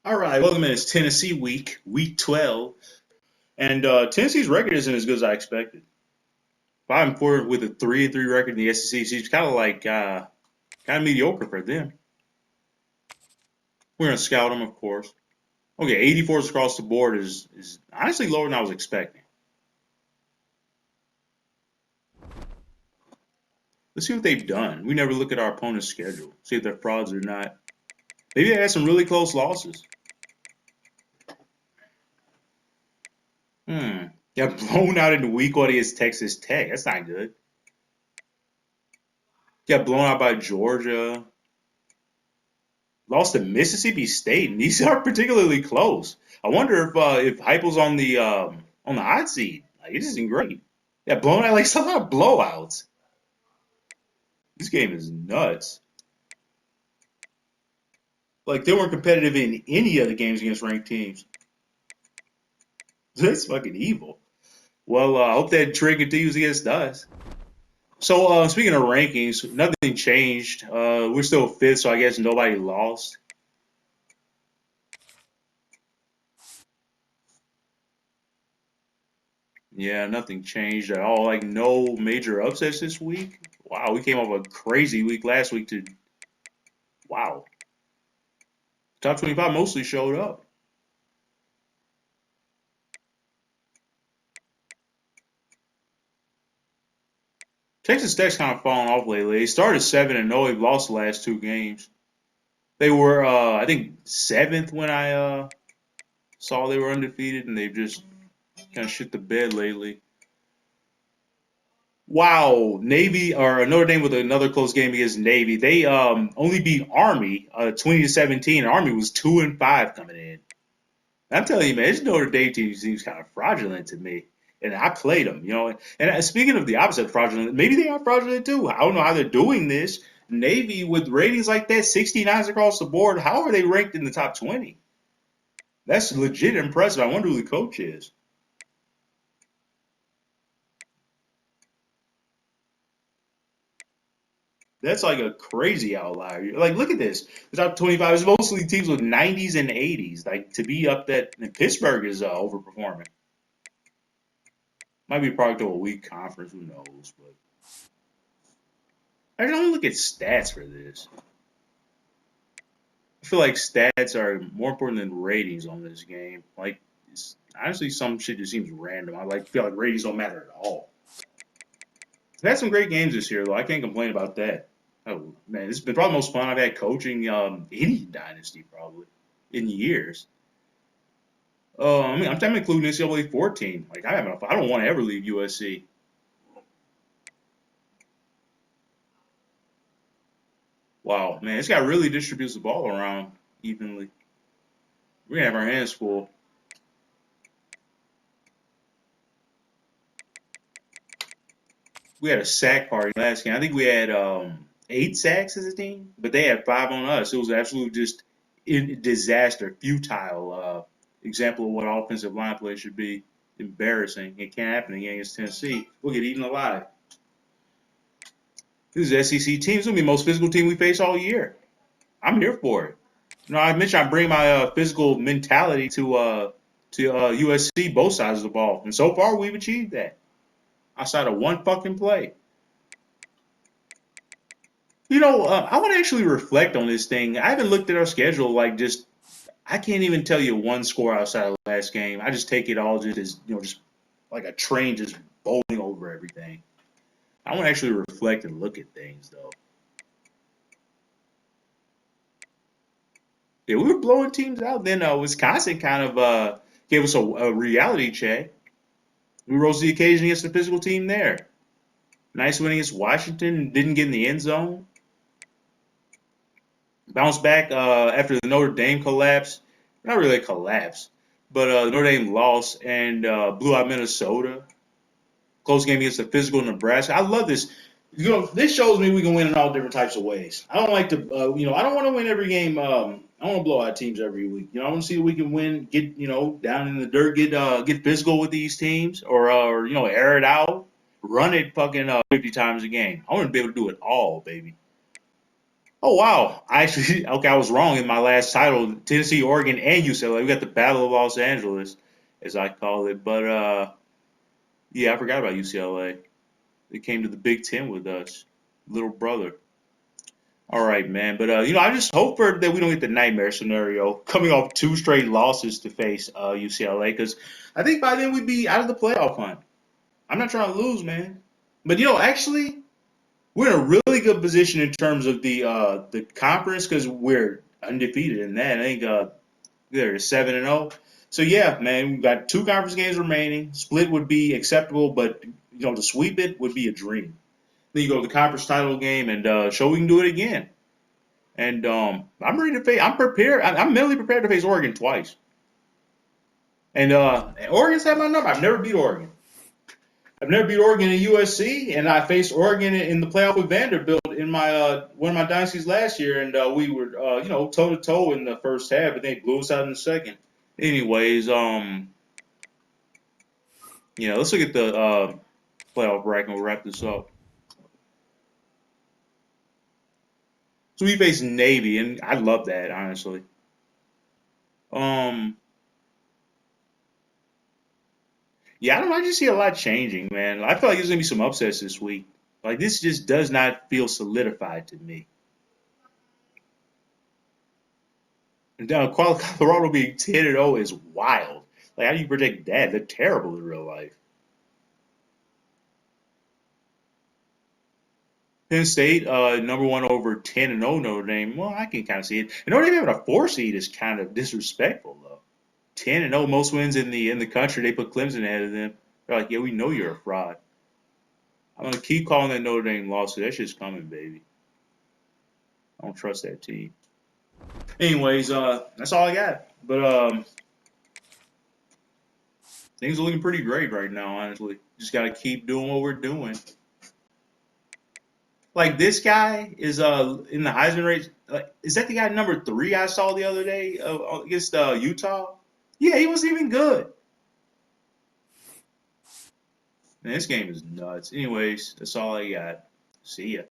All right, welcome in. It's Tennessee week 12, and Tennessee's record isn't as good as I expected. 5-4 with a 3-3 record in the SEC. She's kind of like kind of mediocre for them. We're gonna scout them, of course. Okay, 84s across the board is honestly lower than I was expecting. Let's see what they've done. We never look at our opponent's schedule, see if they're frauds or not. Maybe they had some really close losses. Got blown out in the week one against Texas Tech. That's not good. Got blown out by Georgia. Lost to Mississippi State, and these aren't particularly close. I wonder if Heupel's on the hot seat. Like, this isn't great. Yeah, blown out like some lot of blowouts. This game is nuts. Like they weren't competitive in any of the games against ranked teams. That's fucking evil. Well, I hope that trend continues against us. So speaking of rankings, nothing changed. We're still fifth, so I guess nobody lost. Yeah, nothing changed at all. Like no major upsets this week. Wow, we came off a crazy week last week to wow. Top 25 mostly showed up. Texas Tech's kind of fallen off lately. They started 7-0. They've lost the last two games. They were I think seventh when I saw they were undefeated, and they've just kind of shit the bed lately. Wow, Navy or Notre Dame with another close game against Navy. They only beat Army 20-17. Army was 2-5 coming in. I'm telling you, man, this Notre Dame team seems kind of fraudulent to me. And I played them, you know. And speaking of the opposite of fraudulent, maybe they are fraudulent too. I don't know how they're doing this. Navy with ratings like that, 69s across the board. How are they ranked in the top 20? That's legit impressive. I wonder who the coach is. That's like a crazy outlier. Like, look at this. The top 25 is mostly teams with 90s and 80s. Like, to be up that, and Pittsburgh is overperforming. Might be a product of a weak conference. Who knows? But I don't look at stats for this. I feel like stats are more important than ratings on this game. Like, honestly, some shit just seems random. I feel like ratings don't matter at all. We've had some great games this year, though. I can't complain about that. Oh man, this has been probably the most fun I've had coaching any dynasty probably in years. I mean, I'm including NCAA 14. Like, I don't want to ever leave USC. Wow, man, this guy really distributes the ball around evenly. We're gonna have our hands full. We had a sack party last game. I think we had 8 sacks as a team, but they had 5 on us. It was absolute just disaster, futile example of what offensive line play should be. Embarrassing. It can't happen again against Tennessee. We'll get eaten alive. This is SEC team. It's gonna be the most physical team we face all year. I'm here for it. You know, I mentioned I bring my physical mentality to USC, both sides of the ball, and so far we've achieved that. Outside of one fucking play. You know, I want to actually reflect on this thing. I haven't looked at our schedule like just. I can't even tell you one score outside of the last game. I just take it all just as just like a train just bowling over everything. I want to actually reflect and look at things though. Yeah, we were blowing teams out. Then Wisconsin kind of gave us a reality check. We rose to the occasion against the physical team there. Nice win against Washington. Didn't get in the end zone. Bounced back after the Notre Dame collapse. Not really a collapse, but Notre Dame lost and blew out Minnesota. Close game against the physical Nebraska. I love this. You know, this shows me we can win in all different types of ways. I don't like to, I don't want to win every game. I don't want to blow out teams every week. You know, I want to see if we can win, get, down in the dirt, get physical with these teams, or air it out, run it fucking 50 times a game. I want to be able to do it all, baby. Oh wow! I actually okay, I was wrong in my last title. Tennessee, Oregon, and UCLA. We got the Battle of Los Angeles, as I call it. But yeah, I forgot about UCLA. They came to the Big Ten with us, little brother. All right, man. But I just hope that we don't get the nightmare scenario coming off two straight losses to face UCLA, because I think by then we'd be out of the playoff hunt. I'm not trying to lose, man. But actually, we're in a really good position in terms of the conference because we're undefeated in that. I think they're 7-0. So yeah, man, we've got two conference games remaining. Split would be acceptable, but to sweep it would be a dream. Then you go to the conference title game and show we can do it again. And I'm ready to face. I'm prepared. I'm mentally prepared to face Oregon twice. And Oregon's had my number. I've never beat Oregon. I've never beat Oregon at USC, and I faced Oregon in the playoff with Vanderbilt in my one of my dynasties last year, and we were toe to toe in the first half, but they blew us out in the second. Anyways, let's look at the playoff bracket and we'll wrap this up. So we faced Navy, and I love that honestly. Um, yeah, I don't know. I just see a lot changing, man. I feel like there's gonna be some upsets this week. Like this just does not feel solidified to me. And Colorado being 10-0 is wild. Like, how do you predict that? They're terrible in real life. Penn State, number one over 10-0 Notre Dame. Well, I can kind of see it. And Notre Dame having a 4 seed is kind of disrespectful, though. 10-0, most wins in the country. They put Clemson ahead of them. They're like, yeah, we know you're a fraud. I'm gonna keep calling that Notre Dame lawsuit. That shit's coming, baby. I don't trust that team. Anyways, that's all I got. But things are looking pretty great right now, honestly. Just gotta keep doing what we're doing. Like this guy is in the Heisman race. Like, is that the guy number 3 I saw the other day against Utah? Yeah, he wasn't even good. Man, this game is nuts. Anyways, that's all I got. See ya.